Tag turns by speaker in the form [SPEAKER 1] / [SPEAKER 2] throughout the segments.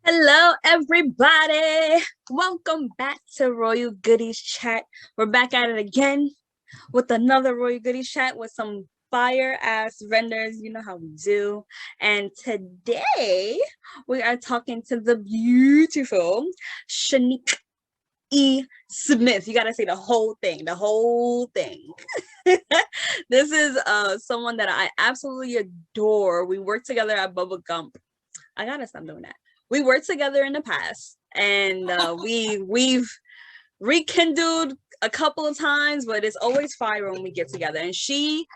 [SPEAKER 1] Hello, everybody. Welcome back to Royal Goodies Chat. We're back at it again with another Royal Goodies Chat with some fire ass vendors. You know how we do. And today we are talking to the beautiful Shinique Smith. You got to say the whole thing, the whole thing. This is someone that I absolutely adore. We worked together at Bubba Gump. I gotta stop doing that. We worked together in the past, and we've rekindled a couple of times, but it's always fire when we get together. And she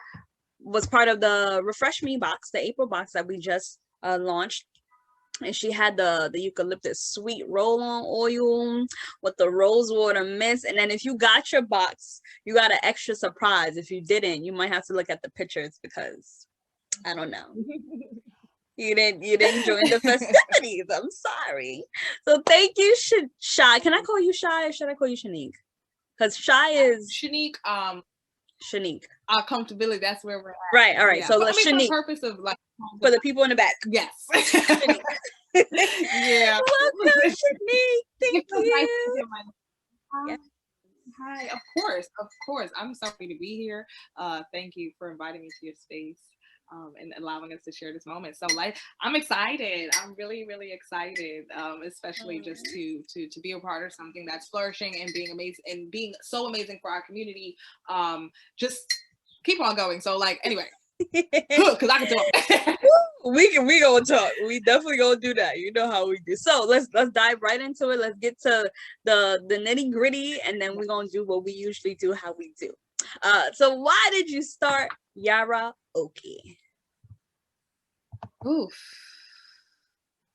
[SPEAKER 1] was part of the Refresh Me box, the April box that we just launched. And she had the eucalyptus sweet roll-on oil with the rose water mist. And then if you got your box, you got an extra surprise. If you didn't, you might have to look at the pictures because I don't know. You didn't join the festivities. I'm sorry. So thank you, Shy. Can I call you Shy or should I call you Shinique? Because Shy is
[SPEAKER 2] Shinique.
[SPEAKER 1] Shinique.
[SPEAKER 2] Our comfortability. That's where we're at.
[SPEAKER 1] Right. All right.
[SPEAKER 2] Yeah.
[SPEAKER 1] So let's
[SPEAKER 2] Shinique. For the purpose of
[SPEAKER 1] for the people in the back.
[SPEAKER 2] Yes. Yeah.
[SPEAKER 1] Welcome, Shinique. Thank you.
[SPEAKER 2] Hi. Of course. I'm so happy to be here. Thank you for inviting me to your space. And allowing us to share this moment. So I'm excited. I'm really, really excited, especially just to be a part of something that's flourishing and being amazing and being so amazing for our community. Just keep on going. So anyway, because I can talk.
[SPEAKER 1] we gonna talk. We definitely gonna do that. You know how we do. So let's dive right into it. Let's get to the nitty gritty, and then we're gonna do what we usually do, how we do. So why did you start Yara Oke?
[SPEAKER 2] Oof.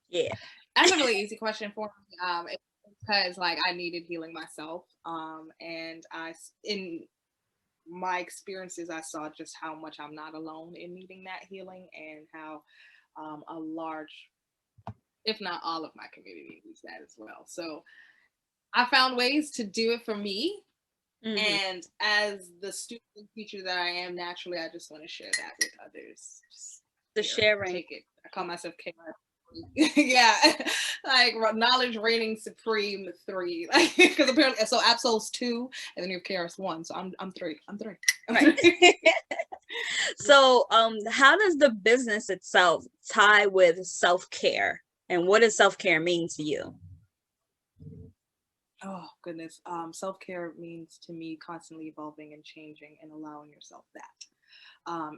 [SPEAKER 1] Yeah.
[SPEAKER 2] That's a really easy question for me. Because I needed healing myself. And in my experiences, I saw just how much I'm not alone in needing that healing and how a large, if not all of my community needs that as well. So I found ways to do it for me. Mm-hmm. And as the student and teacher that I am, naturally, I just want to share that with others.
[SPEAKER 1] The sharing.
[SPEAKER 2] Take it. I call myself KR. Yeah, knowledge rating supreme 3. Because apparently, so Absol's 2, and then you have KR's 1. So I'm 3. I'm 3.
[SPEAKER 1] Right. So how does the business itself tie with self-care, and what does self-care mean to you?
[SPEAKER 2] Oh, goodness. Self-care means to me constantly evolving and changing and allowing yourself that.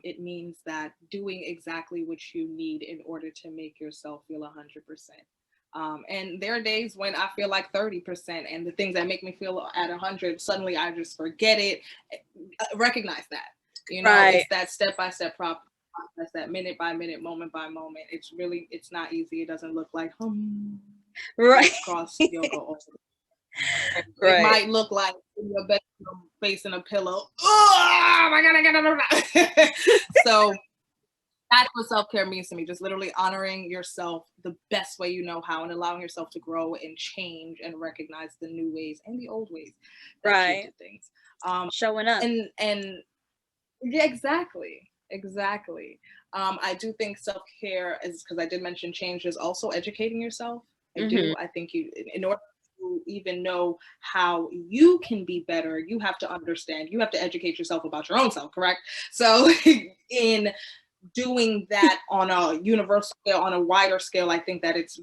[SPEAKER 2] It means that doing exactly what you need in order to make yourself feel 100%. And there are days when I feel like 30%, and the things that make me feel at 100, suddenly I just forget it. Recognize that. Right. It's that step-by-step process, that minute by minute, moment by moment. It's not easy. It doesn't look like,
[SPEAKER 1] right.
[SPEAKER 2] Cross yoga over. Right. It might look like your bedroom facing a pillow. Oh my God, I gotta. So that's what self-care means to me. Just literally honoring yourself the best way you know how, and allowing yourself to grow and change and recognize the new ways and the old ways.
[SPEAKER 1] Right.
[SPEAKER 2] Things.
[SPEAKER 1] Showing up.
[SPEAKER 2] And yeah, exactly. I do think self-care is, because I did mention change, is also educating yourself. I think you, in order to even know how you can be better, you have to understand, you have to educate yourself about your own self, correct? So in doing that on a universal scale, on a wider scale, I think that it's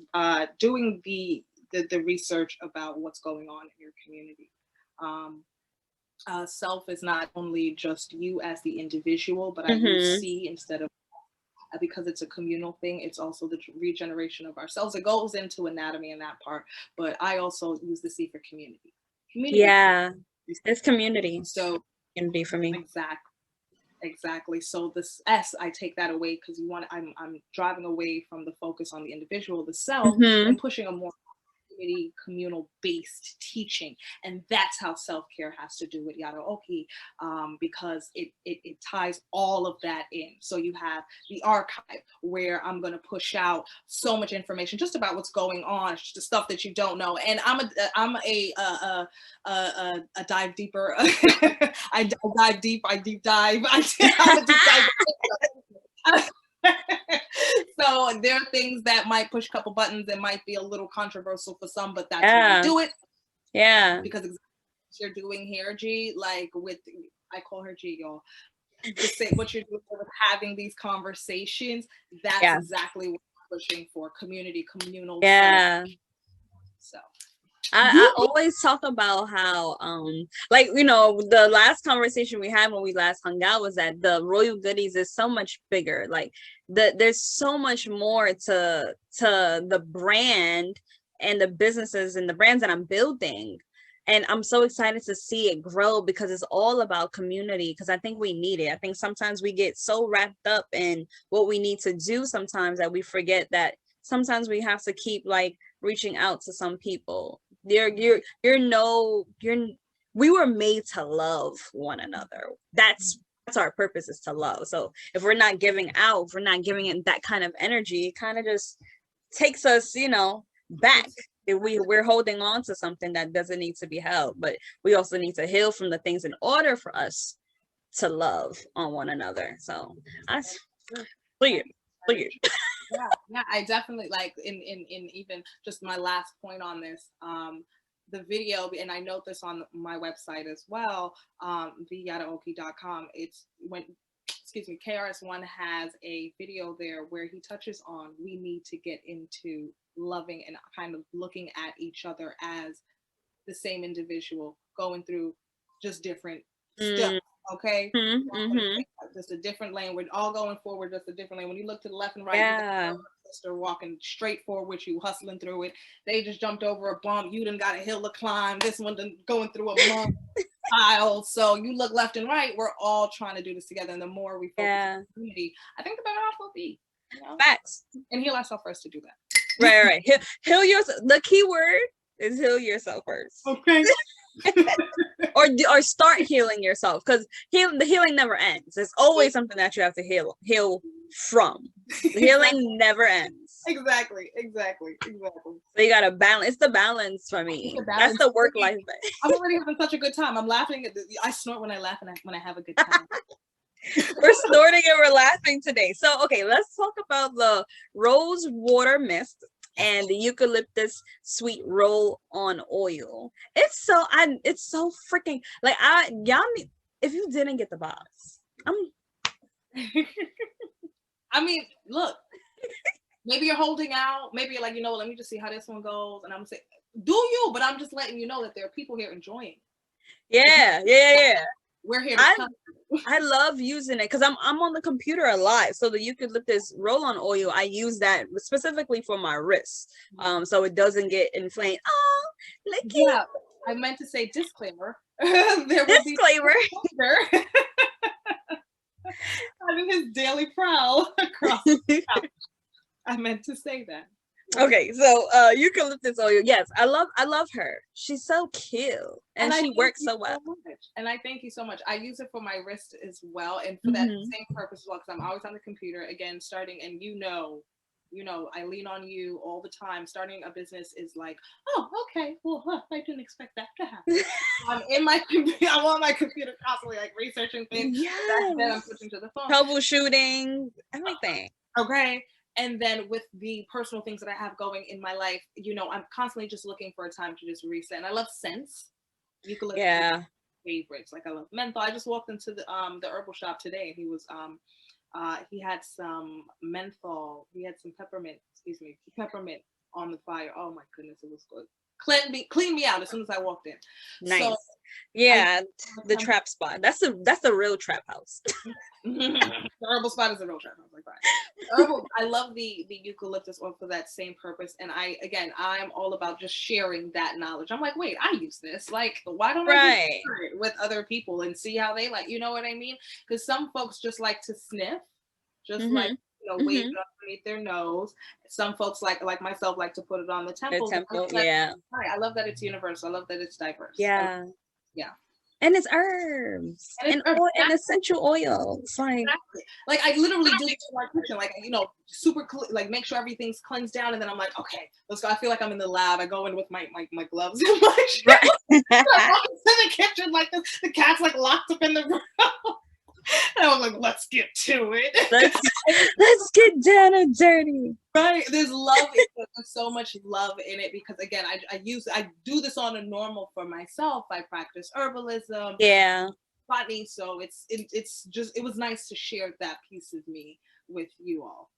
[SPEAKER 2] doing the research about what's going on in your community. Self is not only just you as the individual, but I use C instead of, because it's a communal thing. It's also the regeneration of ourselves. It goes into anatomy in that part, but I also use the C for community.
[SPEAKER 1] Yeah, it's community.
[SPEAKER 2] So
[SPEAKER 1] community for me.
[SPEAKER 2] Exactly. So this S, I take that away because I'm driving away from the focus on the individual, the self, and pushing a more communal based teaching. And that's how self-care has to do with Yara Oke, because it ties all of that in. So you have the archive, where I'm going to push out so much information just about what's going on, the stuff that you don't know. And I'm a dive deeper. I dive deep. I'm a deep dive. So know, there are things that might push a couple buttons that might be a little controversial for some, but that's why we do it.
[SPEAKER 1] Yeah.
[SPEAKER 2] Because exactly what you're doing here, G, like with, I call her G, y'all. To say what you're doing with having these conversations, that's exactly what we're pushing for. Communal.
[SPEAKER 1] Yeah.
[SPEAKER 2] So
[SPEAKER 1] I always talk about how like, you know, the last conversation we had when we last hung out was that the Royal Goodies is so much bigger. Like there's so much more to the brand and the businesses and the brands that I'm building. And I'm so excited to see it grow because it's all about community, because I think we need it. I think sometimes we get so wrapped up in what we need to do sometimes that we forget that sometimes we have to keep like reaching out to some people. We were made to love one another. That's our purpose, is to love. So if we're not giving out, if we're not giving it that kind of energy, it kind of just takes us, you know, back. We're holding on to something that doesn't need to be held, but we also need to heal from the things in order for us to love on one another. So that's clear.
[SPEAKER 2] Yeah, I definitely like in even just my last point on this, the video, and I note this on my website as well, theyaraoke.com. It's when, KRS-One has a video there where he touches on we need to get into loving and kind of looking at each other as the same individual going through just different stuff. Okay, just a different lane. We're all going forward, just a different lane. When you look to the left and right, you got sister walking straight forward with you, hustling through it. They just jumped over a bump. You done got a hill to climb. This one done going through a mud pile. So you look left and right. We're all trying to do this together. And the more we focus on community, I think the better off we'll be. You know?
[SPEAKER 1] Facts.
[SPEAKER 2] And heal ourselves first to do that.
[SPEAKER 1] Right. Heal yourself. The key word is heal yourself first.
[SPEAKER 2] Okay.
[SPEAKER 1] or start healing yourself, because the healing never ends. There's always something that you have to heal from. The healing never ends.
[SPEAKER 2] Exactly.
[SPEAKER 1] So you gotta balance. It's the balance for me. That's the work life thing.
[SPEAKER 2] I'm already having such a good time. I'm laughing. I snort when I laugh and when I have a good time.
[SPEAKER 1] We're snorting and we're laughing today. So okay, let's talk about the rose water mist and the eucalyptus sweet roll on oil. It's so freaking like y'all need, if you didn't get the box,
[SPEAKER 2] I mean, look, maybe you're holding out, maybe you're like, you know, let me just see how this one goes, and I'm saying, do you? But I'm just letting you know that there are people here enjoying.
[SPEAKER 1] Yeah.
[SPEAKER 2] We're here to
[SPEAKER 1] I love using it because I'm on the computer a lot. So the eucalyptus roll-on oil, I use that specifically for my wrists, so it doesn't get inflamed. Oh, look.
[SPEAKER 2] Yeah, I meant to say disclaimer.
[SPEAKER 1] Disclaimer.
[SPEAKER 2] Having his daily prowl across the couch. I meant to say that.
[SPEAKER 1] Okay, so eucalyptus oil. Yes, I love her. She's so cute, and she works so well.
[SPEAKER 2] And I thank you so much. I use it for my wrist as well, and for that same purpose as well, because I'm always on the computer. Again, starting, and you know, I lean on you all the time. Starting a business is like, oh, okay, well, I didn't expect that to happen. I'm on my computer constantly, like researching things.
[SPEAKER 1] Yes.
[SPEAKER 2] Then I'm switching to the phone,
[SPEAKER 1] troubleshooting, everything.
[SPEAKER 2] Okay. And then with the personal things that I have going in my life, you know, I'm constantly just looking for a time to just reset. And I love scents. Eucalyptus favorites. Like I love menthol. I just walked into the herbal shop today, and he was he had some menthol. He had some peppermint on the fire. Oh my goodness, it was good. Clean me out as soon as I walked in.
[SPEAKER 1] Nice. So, the trap spot. That's the real trap house.
[SPEAKER 2] The herbal spot is a real trap house. Like that. I love the eucalyptus oil for that same purpose. And I'm all about just sharing that knowledge. I'm like, wait, I use this. Like, why don't I share it with other people and see how they like? You know what I mean? Because some folks just like to sniff, just like, wave it underneath their nose. Some folks like myself like to put it on the temple. I love that it's universal. I love that it's diverse.
[SPEAKER 1] Yeah. And it's herbs and essential oils.
[SPEAKER 2] Like I literally do this in my kitchen, like, super like make sure everything's cleansed down, and then I'm like, okay, let's go. I feel like I'm in the lab. I go in with my gloves and my I walk into the kitchen like this. The cat's like locked up in the room. And I was like, let's get to it.
[SPEAKER 1] Let's get down and dirty.
[SPEAKER 2] Right. There's love. There's so much love in it because again, I do this on a normal for myself. I practice herbalism.
[SPEAKER 1] Yeah.
[SPEAKER 2] Botany. So it's just, it was nice to share that piece of me with you all.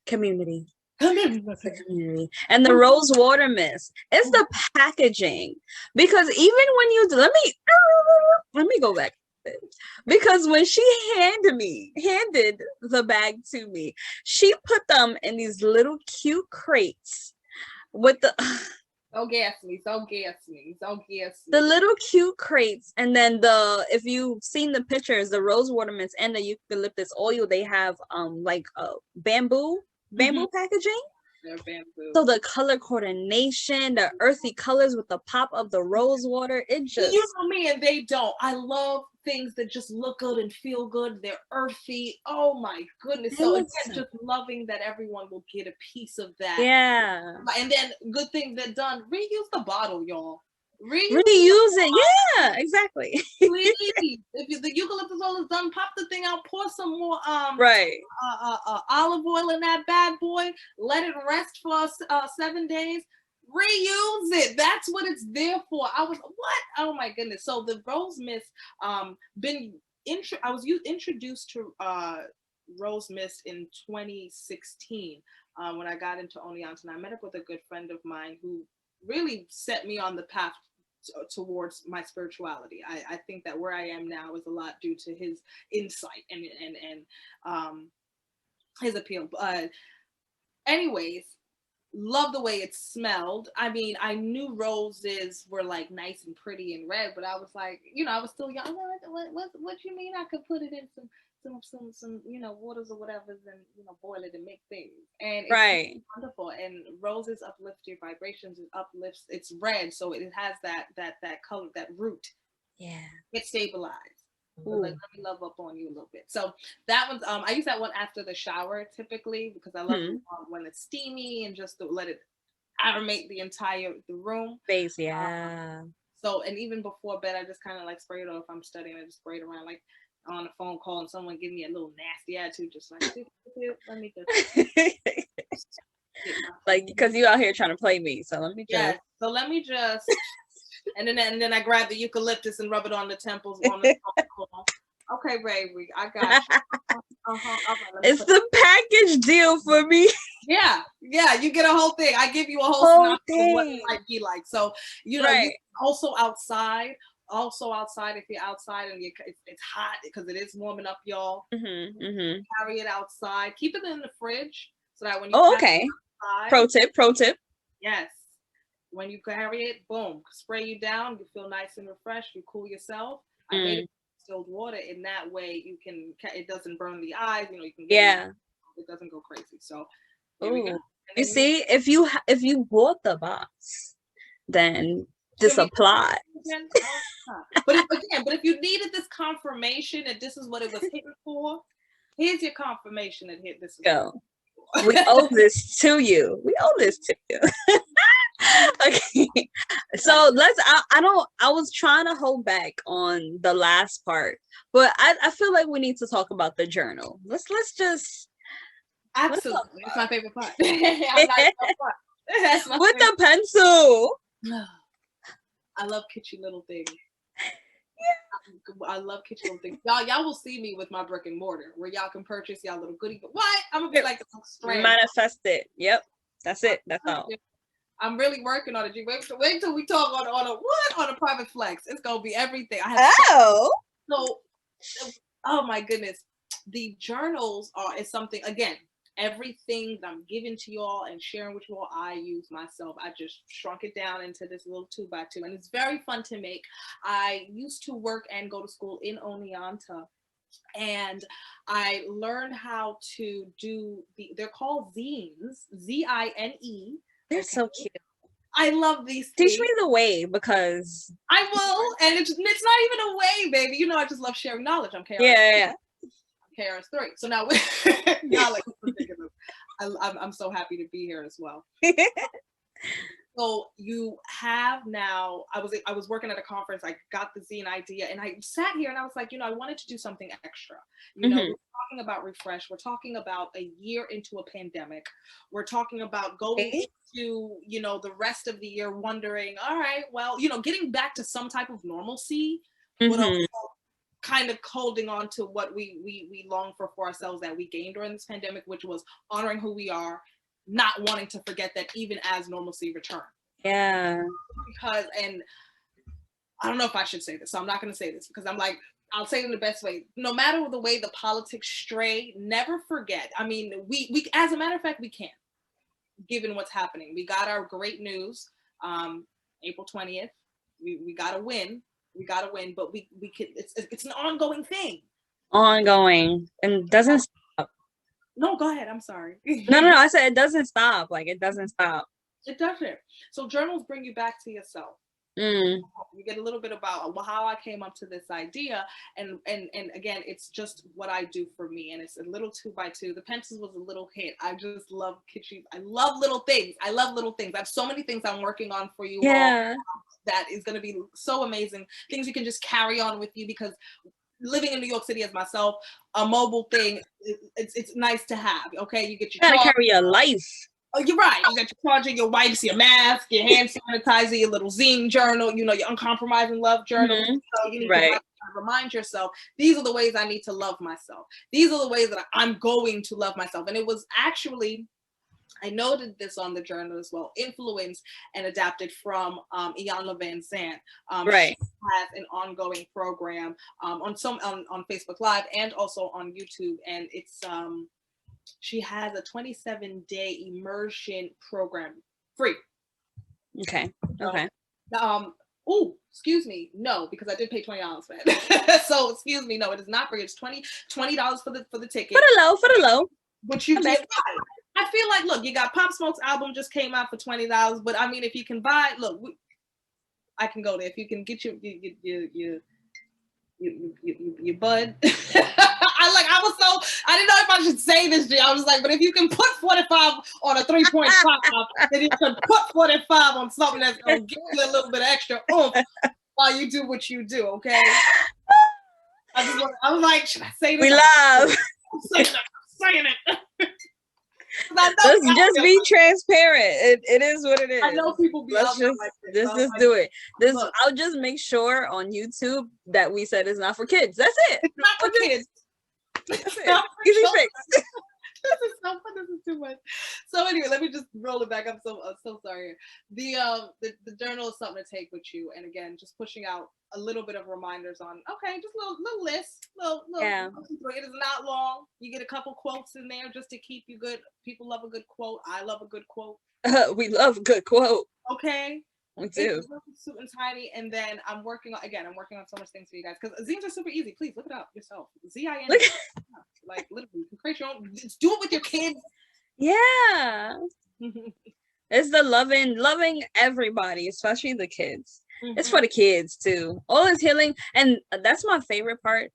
[SPEAKER 1] Community. Community. And the rose water mist. It's the packaging. Because even when you let me go back. Because when she handed the bag to me, she put them in these little cute crates with the
[SPEAKER 2] Don't gas me.
[SPEAKER 1] the little cute crates. And then if you've seen the pictures, the rose water mist and the eucalyptus oil, they have like bamboo packaging.
[SPEAKER 2] They're bamboo.
[SPEAKER 1] So the color coordination, the earthy colors with the pop of the rose water, it just,
[SPEAKER 2] you know me, and they don't. I love things that just look good and feel good. They're earthy. Oh my goodness. So again, just loving that everyone will get a piece of that.
[SPEAKER 1] Yeah.
[SPEAKER 2] And then good things that done, reuse the bottle, y'all.
[SPEAKER 1] Reuse it. Yeah, exactly.
[SPEAKER 2] Please. If the eucalyptus oil is done, pop the thing out, pour some more olive oil in that bad boy, let it rest for 7 days. Reuse it. That's what it's there for. I was what? Oh my goodness. So the rose mist I was introduced to rose mist in 2016 when I got into Oneonta, and I met up with a good friend of mine who really set me on the path towards my spirituality. I think that where I am now is a lot due to his insight and his appeal. But anyways, love the way it smelled. I mean, I knew roses were like nice and pretty and red, but I was like, I was still young. What you mean I could put it in some waters or whatever, and boil it and make things, and it's wonderful. And roses uplift your vibrations. It uplifts. It's red, so it has that color, that root.
[SPEAKER 1] Yeah,
[SPEAKER 2] it stabilized. Let me love up on you a little bit. So that one's I use that one after the shower typically because I love when it's steamy and just to let it aerate the room
[SPEAKER 1] space. Yeah.
[SPEAKER 2] So and even before bed, I just kind of like spray it off. If I'm studying, I just spray it around like on a phone call and someone give me a little nasty attitude, just like let me just
[SPEAKER 1] like because you out here trying to play me, so let me just
[SPEAKER 2] so let me just and then I grab the eucalyptus and rub it on the temples on the phone call. Okay, baby, I got you.
[SPEAKER 1] It's the package deal for me.
[SPEAKER 2] Yeah, you get a whole thing. I give you a whole synopsis of what it might be like. So you also outside. If you're outside and it's hot because it is warming up, y'all. Carry it outside. Keep it in the fridge so that when you
[SPEAKER 1] outside, Pro tip.
[SPEAKER 2] Yes. When you carry it, boom, spray you down. You feel nice and refreshed. You cool yourself. I made it distilled water. In that way, it doesn't burn the eyes. You can get it doesn't go crazy. So there we go.
[SPEAKER 1] You see, if you bought the box, then just apply.
[SPEAKER 2] But if you needed this confirmation that this is what it was hitting for, here's your confirmation that hit this.
[SPEAKER 1] Go. We owe this to you. Okay. So I was trying to hold back on the last part, but I feel like we need to talk about the journal. Let's just
[SPEAKER 2] absolutely. It's my favorite part.
[SPEAKER 1] With the pencil.
[SPEAKER 2] I love kitschy little things. I love kitschy little things. Y'all will see me with my brick and mortar where y'all can purchase y'all little goodie. What? I'm gonna be like
[SPEAKER 1] manifest it. Yep. That's it. That's all.
[SPEAKER 2] I'm really working on it. Wait till we talk on a private flex. It's gonna be everything. Oh my goodness. The journals is something, again, everything that I'm giving to y'all and sharing with you all, I use myself. I just shrunk it down into this little 2x2, and it's very fun to make. I used to work and go to school in Oneonta, and I learned how to do they're called zines, Z-I-N-E.
[SPEAKER 1] They're so cute.
[SPEAKER 2] I love these
[SPEAKER 1] things.
[SPEAKER 2] Teach
[SPEAKER 1] me the way, because
[SPEAKER 2] I will, and it's not even a way, baby. I just love sharing knowledge. I'm KRS.
[SPEAKER 1] Yeah.
[SPEAKER 2] KRS3. So now y'all like, I'm so happy to be here as well. So you have now, I was working at a conference, I got the zine idea, and I sat here and I was like, I wanted to do something extra. We're talking about refresh, we're talking about a year into a pandemic, we're talking about going into, the rest of the year wondering, all right, well, getting back to some type of normalcy, but also kind of holding on to what we long for ourselves that we gained during this pandemic, which was honoring who we are, not wanting to forget that even as normalcy returns.
[SPEAKER 1] Yeah.
[SPEAKER 2] Because, and I don't know if I should say this, so I'm not going to say this because I'm like, I'll say it in the best way. No matter the way the politics stray, never forget. I mean, we as a matter of fact, we can't, given what's happening. We got our great news, April 20th. We got to win. We got to win, but we can, it's an ongoing thing.
[SPEAKER 1] Ongoing, and doesn't stop.
[SPEAKER 2] No, go ahead. I'm sorry.
[SPEAKER 1] No, I said it doesn't stop. Like, it doesn't stop.
[SPEAKER 2] It doesn't. So journals bring you back to yourself. You get a little bit about how I came up to this idea, and again, it's just what I do for me, and it's a little 2x2. The pencils was a little hit. I just love kitschy. I love little things. I have so many things I'm working on for you all that is going to be so amazing. Things you can just carry on with you, because living in New York City as myself, a mobile thing, it's nice to have. Okay, you get your
[SPEAKER 1] gotta carry your life.
[SPEAKER 2] Oh, you're right. You got your charger, your wipes, your mask, your hand sanitizer, your little zine journal, your uncompromising love journal. So you need to remind yourself, these are the ways I need to love myself. These are the ways that I'm going to love myself. And it was actually, I noted this on the journal as well, influenced and adapted from Iyanla Vanzant. She has an ongoing program on Facebook Live and also on YouTube, and it's she has a 27-day immersion program, free.
[SPEAKER 1] Okay.
[SPEAKER 2] Oh, excuse me. No, because I did pay $20 for it. So excuse me. No, it is not free. It's $20 for the ticket.
[SPEAKER 1] For the low.
[SPEAKER 2] But you get. I feel like, look, you got Pop Smoke's album just came out for $20. But I mean, if you can buy, look, I can go there. If you can get your bud. I didn't know if I should say this, G. I was like, but if you can put 45 on a 3.5, then you can put 45 on something that's gonna give you a little bit extra oomph while you do what you do, okay? I was like, should I say this?
[SPEAKER 1] We love.
[SPEAKER 2] I'm saying it.
[SPEAKER 1] Let's just be transparent. It is what it is.
[SPEAKER 2] I know people be
[SPEAKER 1] Let's just do it. I'll just make sure on YouTube that we said it's not for kids. That's it.
[SPEAKER 2] It's not for kids.
[SPEAKER 1] That's it. Easy fix.
[SPEAKER 2] This is so fun. This is too much. So anyway, let me just roll it back. I'm so sorry. The journal is something to take with you, and again, just pushing out a little bit of reminders on, okay, just little lists, little. It is not long. You get a couple quotes in there just to keep you good. People love a good quote. I love a good quote.
[SPEAKER 1] We love a good quote.
[SPEAKER 2] Okay.
[SPEAKER 1] We do.
[SPEAKER 2] It's super tiny, and then I'm working on so much things for you guys, because zines are super easy. Please look it up yourself. ZIN. Like, literally, you can create your own. Just do it with your kids.
[SPEAKER 1] Yeah. It's the loving everybody, especially the kids. It's for the kids too. All is healing, and that's my favorite part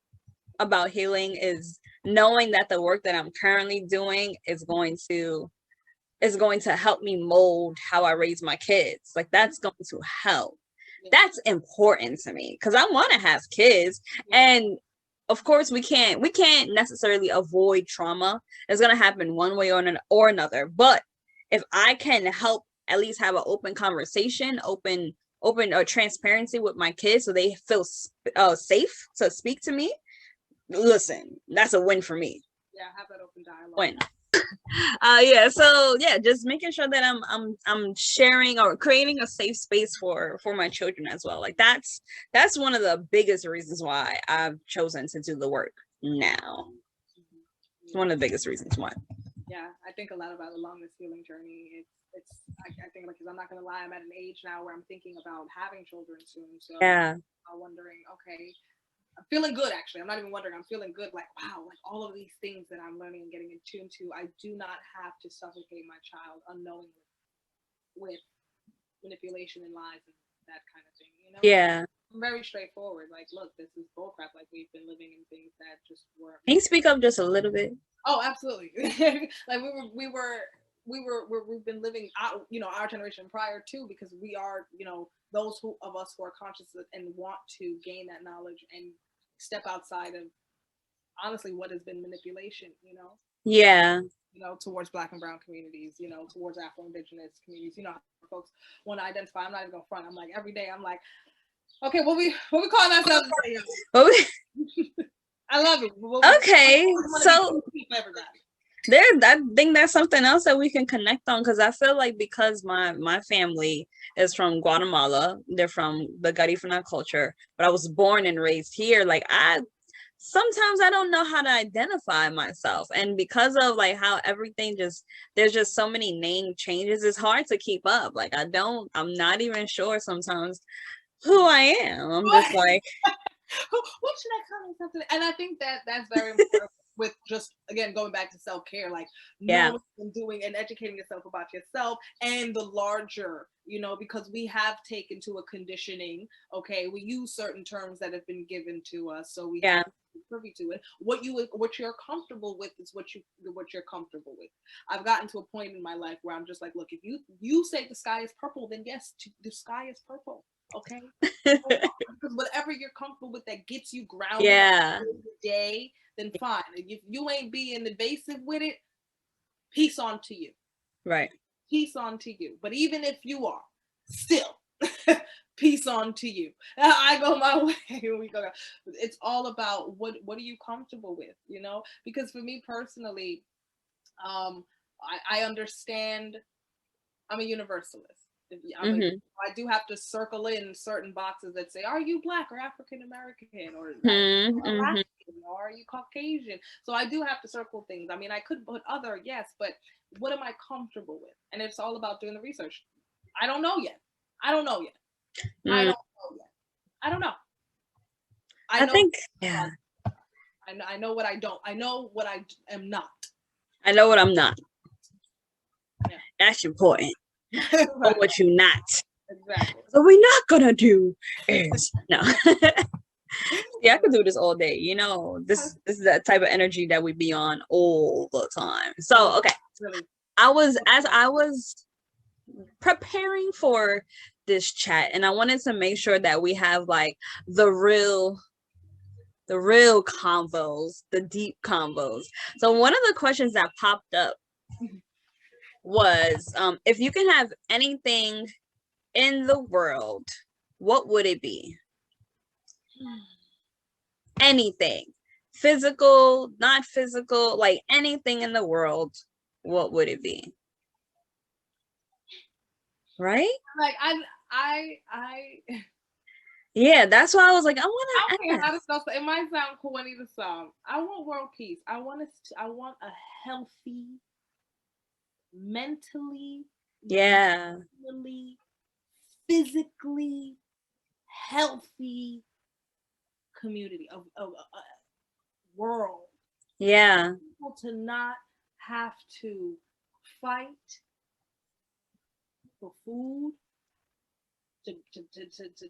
[SPEAKER 1] about healing, is knowing that the work that I'm currently doing is going to help me mold how I raise my kids. Like, that's going to help. That's important to me, because I want to have kids, and of course we can't necessarily avoid trauma. It's going to happen one way or another. But if I can help at least have an open conversation, open transparency with my kids, so they feel safe to speak to me, listen, that's a win for me.
[SPEAKER 2] Yeah, have that open dialogue.
[SPEAKER 1] Win. Just making sure that I'm sharing or creating a safe space for my children as well. Like, that's one of the biggest reasons why I've chosen to do the work now. It's one of the biggest reasons why.
[SPEAKER 2] Yeah, I think a lot about along this healing journey. I think, like, because I'm not gonna lie, I'm at an age now where I'm thinking about having children soon. So I'm wondering, okay, I'm feeling good, actually. I'm not even wondering. I'm feeling good. Like, wow, like all of these things that I'm learning and getting in tune to, I do not have to suffocate my child unknowingly with manipulation and lies and that kind of thing, you know?
[SPEAKER 1] Yeah.
[SPEAKER 2] I'm very straightforward. Like, look, this is bullcrap. Like, we've been living in things that just weren't.
[SPEAKER 1] Can you speak up just a little bit?
[SPEAKER 2] Oh, absolutely. Like, we've been living out, our generation prior to, because we are, those of us who are conscious and want to gain that knowledge and step outside of honestly what has been manipulation,
[SPEAKER 1] Yeah.
[SPEAKER 2] Towards Black and brown communities, towards Afro-Indigenous communities, folks want to identify. I'm not even gonna front. I'm like, every day I'm like, okay, what we calling ourselves today, y'all? I love it.
[SPEAKER 1] Okay, so I think that's something else that we can connect on, because I feel like because my family is from Guatemala, they're from the Garifuna culture, but I was born and raised here. Like sometimes I don't know how to identify myself, and because of like how everything there's just so many name changes, it's hard to keep up. Like I'm not even sure sometimes who I am. I'm just like,
[SPEAKER 2] what should I call myself today? And I think that's very important with just, again, going back to self-care, like knowing and doing and educating yourself about yourself and the larger, because we have taken to a conditioning. Okay, we use certain terms that have been given to us, so we have to be privy to it. What you're comfortable with is what you're comfortable with. I've gotten to a point in my life where I'm just like, look, if you say the sky is purple, then yes, the sky is purple. Okay, because whatever you're comfortable with that gets you grounded every day, then fine. If you ain't being invasive with it, peace on to you.
[SPEAKER 1] Right.
[SPEAKER 2] Peace on to you. But even if you are, still, peace on to you. I go my way. We go. It's all about what are you comfortable with, Because for me personally, I understand. I'm a universalist. I do have to circle in certain boxes that say, are you Black or African American, or Latin, or are you Caucasian? So I do have to circle things. I mean, I could put other, yes, but what am I comfortable with? And it's all about doing the research. I don't know yet. I don't know. I think, yeah. I know what I don't. I know what I am not.
[SPEAKER 1] I know what I'm not. Yeah. That's important. Or what you're not.
[SPEAKER 2] Exactly.
[SPEAKER 1] So we're not gonna do is no. Yeah, I could do this all day. This is that type of energy that we be on all the time. So okay, really? As I was preparing for this chat, and I wanted to make sure that we have like the real convos, the deep convos. So one of the questions that popped up was, if you can have anything in the world, what would it be? Anything, physical, not physical, like anything in the world, what would it be? Right?
[SPEAKER 2] Like I
[SPEAKER 1] yeah, that's why I was like, I
[SPEAKER 2] want to how to spell. It might sound corny to some. I want world peace. I want a healthy, mentally, emotionally, physically healthy community of world.
[SPEAKER 1] Yeah.
[SPEAKER 2] People to not have to fight for food.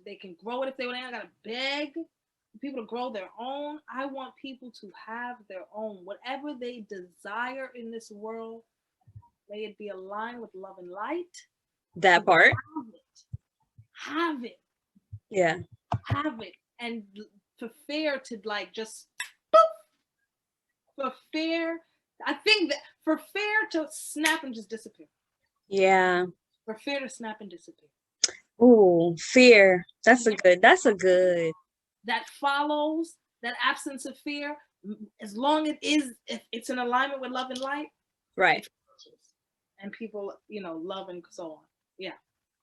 [SPEAKER 2] They can grow it if they want. I gotta beg people to grow their own. I want people to have their own, whatever they desire in this world. May it be aligned with love and light.
[SPEAKER 1] That part.
[SPEAKER 2] Have it.
[SPEAKER 1] Yeah.
[SPEAKER 2] Have it. And for fear to like just for fear, I think that for fear to snap and just disappear.
[SPEAKER 1] Yeah.
[SPEAKER 2] For fear to snap and disappear.
[SPEAKER 1] Oh, fear. That's a good.
[SPEAKER 2] That follows that absence of fear, as long as if it's in alignment with love and light.
[SPEAKER 1] Right.
[SPEAKER 2] And people, love and so on. Yeah.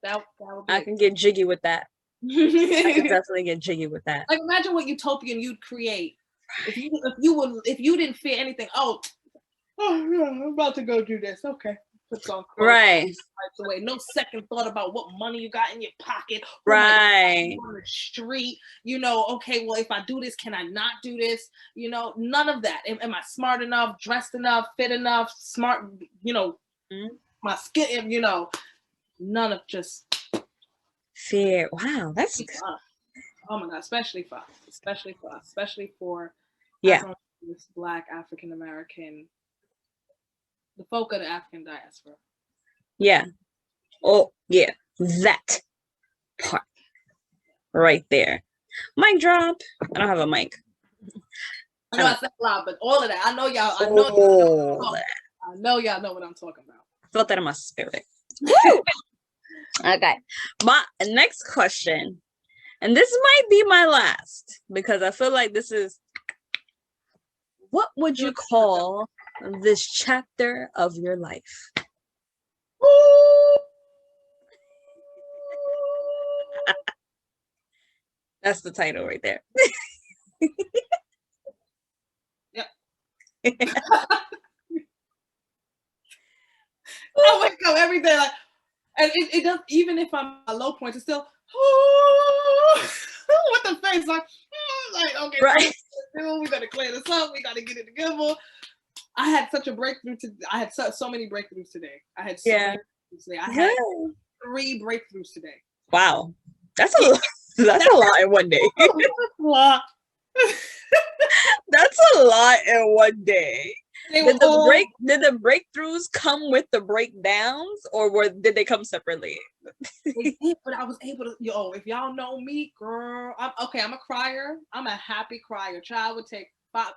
[SPEAKER 2] That would be
[SPEAKER 1] I can get jiggy with that. I can definitely get jiggy with that.
[SPEAKER 2] Like imagine what utopian you'd create if you didn't fear anything. Oh, I'm about to go do this. Okay. Puts on clothes,
[SPEAKER 1] right
[SPEAKER 2] away. No second thought about what money you got in your pocket.
[SPEAKER 1] Right.
[SPEAKER 2] On the street, okay, well, if I do this, can I not do this? None of that. Am I smart enough, dressed enough, fit enough, smart, my skin, none of just
[SPEAKER 1] fear. Wow, that's
[SPEAKER 2] oh my God, especially for
[SPEAKER 1] yeah,
[SPEAKER 2] Black African American The folk of the African diaspora.
[SPEAKER 1] Yeah. Oh, yeah. That part right there. Mic drop. I don't have a mic.
[SPEAKER 2] I know I said a lot, but all of that. I know y'all. I know y'all know what I'm talking about.
[SPEAKER 1] I felt that in my spirit. Okay. My next question, and this might be my last because I feel like this is. What would you call this chapter of your life? That's the title right there.
[SPEAKER 2] Yep. I wake up every day like, and it does. Even if I'm at low points, it's still with the face like okay,
[SPEAKER 1] right.
[SPEAKER 2] We gotta clear this up. We gotta get it together. I had such a breakthrough. I had so many breakthroughs today. I had many today. I had 3 breakthroughs today.
[SPEAKER 1] Wow, that's a lot. That's a lot in one day. That's a lot in one day. Did the breakthroughs come with the breakdowns, or did they come separately?
[SPEAKER 2] They did, but I was able to. If y'all know me, girl, I'm a crier. I'm a happy crier. Child would take 5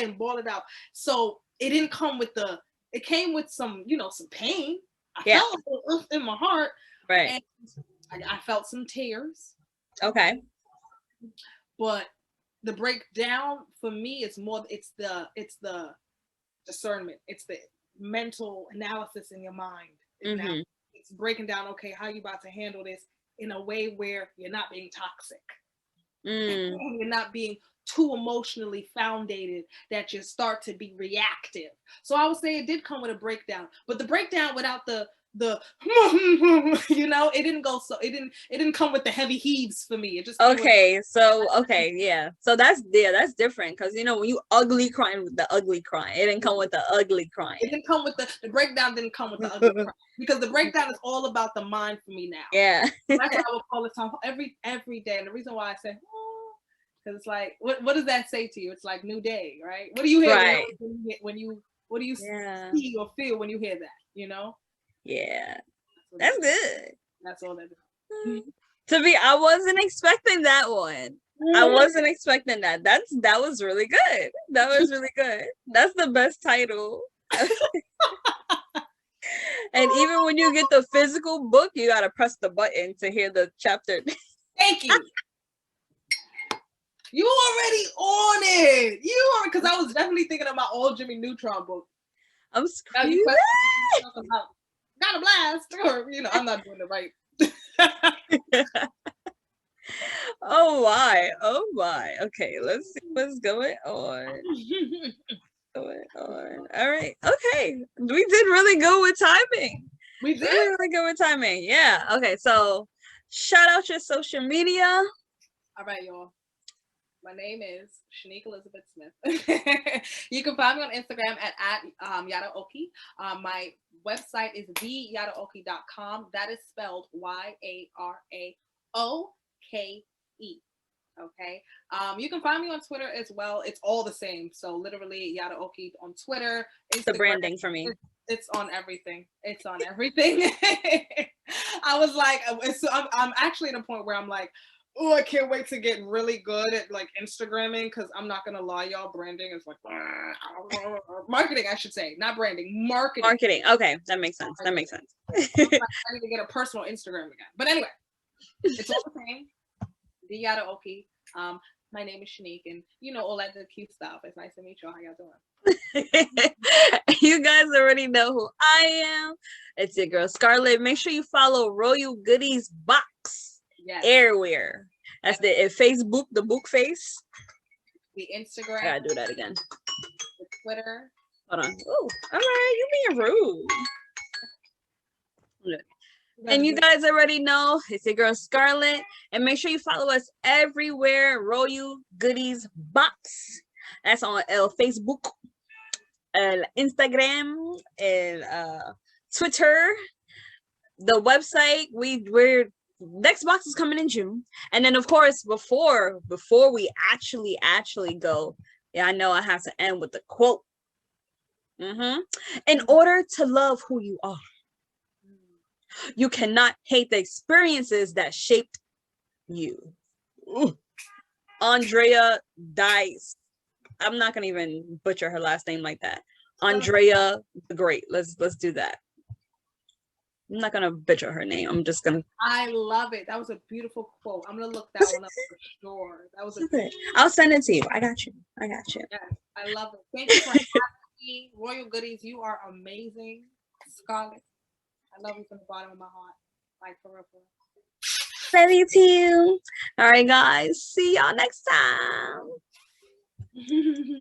[SPEAKER 2] and boil it out. So it didn't come with it came with some, some pain. I felt a little in my heart.
[SPEAKER 1] Right.
[SPEAKER 2] And I felt some tears.
[SPEAKER 1] Okay.
[SPEAKER 2] But the breakdown for me is more, it's the discernment. It's the mental analysis in your mind.
[SPEAKER 1] Mm-hmm.
[SPEAKER 2] It's breaking down, okay, how you about to handle this in a way where you're not being toxic. You're not being too emotionally foundated that you start to be reactive. So I would say it did come with a breakdown, but the breakdown without the it didn't go, so it didn't come with the heavy heaves for me. It just
[SPEAKER 1] so that's different, because when you ugly crying with the ugly crying, it didn't come with the ugly crying.
[SPEAKER 2] It didn't come with the breakdown. Didn't come with the ugly crying, because the breakdown is all about the mind for me now.
[SPEAKER 1] Yeah.
[SPEAKER 2] That's what I would call it every day. And the reason why I say because it's like, what does that say to you? It's like new day, right? What do you hear when you what do you see or feel when you hear that?
[SPEAKER 1] Yeah, that's good.
[SPEAKER 2] That's all that is.
[SPEAKER 1] I wasn't expecting that one. I wasn't expecting that. That was really good. That was really good. That's the best title. And even when you get the physical book, you gotta press the button to hear the chapter.
[SPEAKER 2] Thank you. You already on it. Because I was definitely thinking of my old Jimmy Neutron book.
[SPEAKER 1] I'm screaming.
[SPEAKER 2] Got a blast, or I'm not doing it right.
[SPEAKER 1] Oh my. Okay, let's see what's going on. All right. Okay, we did really good with timing.
[SPEAKER 2] We did
[SPEAKER 1] really good with timing. Yeah. Okay, so shout out your social media.
[SPEAKER 2] All right, y'all. My name is Shinique Elizabeth Smith. You can find me on Instagram at Yara Oke. My website is theyaraoke.com. That is spelled YARAOKE. Okay. You can find me on Twitter as well. It's all the same. So literally Yara Oke on Twitter. Instagram,
[SPEAKER 1] the branding for me.
[SPEAKER 2] It's on everything. It's on everything. I was like, I'm actually at a point where I'm like, oh, I can't wait to get really good at like Instagramming, because I'm not gonna lie, y'all, branding is like marketing, I should say, not branding, marketing.
[SPEAKER 1] Okay, that makes sense. I need
[SPEAKER 2] to get a personal Instagram again. But anyway, it's all the same. The Yara Oke. My name is Shinique, and all that good cute stuff. It's nice to meet y'all. How y'all doing?
[SPEAKER 1] You guys already know who I am. It's your girl Scarlet. Make sure you follow Royal Goodies Box.
[SPEAKER 2] Yes.
[SPEAKER 1] Everywhere. That's the Facebook, the book face.
[SPEAKER 2] The Instagram.
[SPEAKER 1] I gotta do that again.
[SPEAKER 2] The Twitter.
[SPEAKER 1] Hold on. Oh, all right. You being rude. And you guys already know it's your girl Scarlet. And make sure you follow us everywhere. Royal Goodies Box. That's on Facebook, Instagram, and Twitter. The website, we're next box is coming in June. And then of course, before we actually go, I know I have to end with the quote. In order to love who you are, you cannot hate the experiences that shaped you. Ooh. Andrea Dice. I'm not gonna even butcher her last name like that. Andrea the Great. Let's do that. I'm not gonna butcher her name. I'm just gonna.
[SPEAKER 2] I love it. That was a beautiful quote. I'm gonna look that one up for sure. That was a.
[SPEAKER 1] I'll send it to you. I got you.
[SPEAKER 2] Yes, I love it. Thank you for having me, Royal Goodies. You are amazing, Scarlet. I love you from the bottom of my heart. Like for real.
[SPEAKER 1] Love you too. All right, guys. See y'all next time.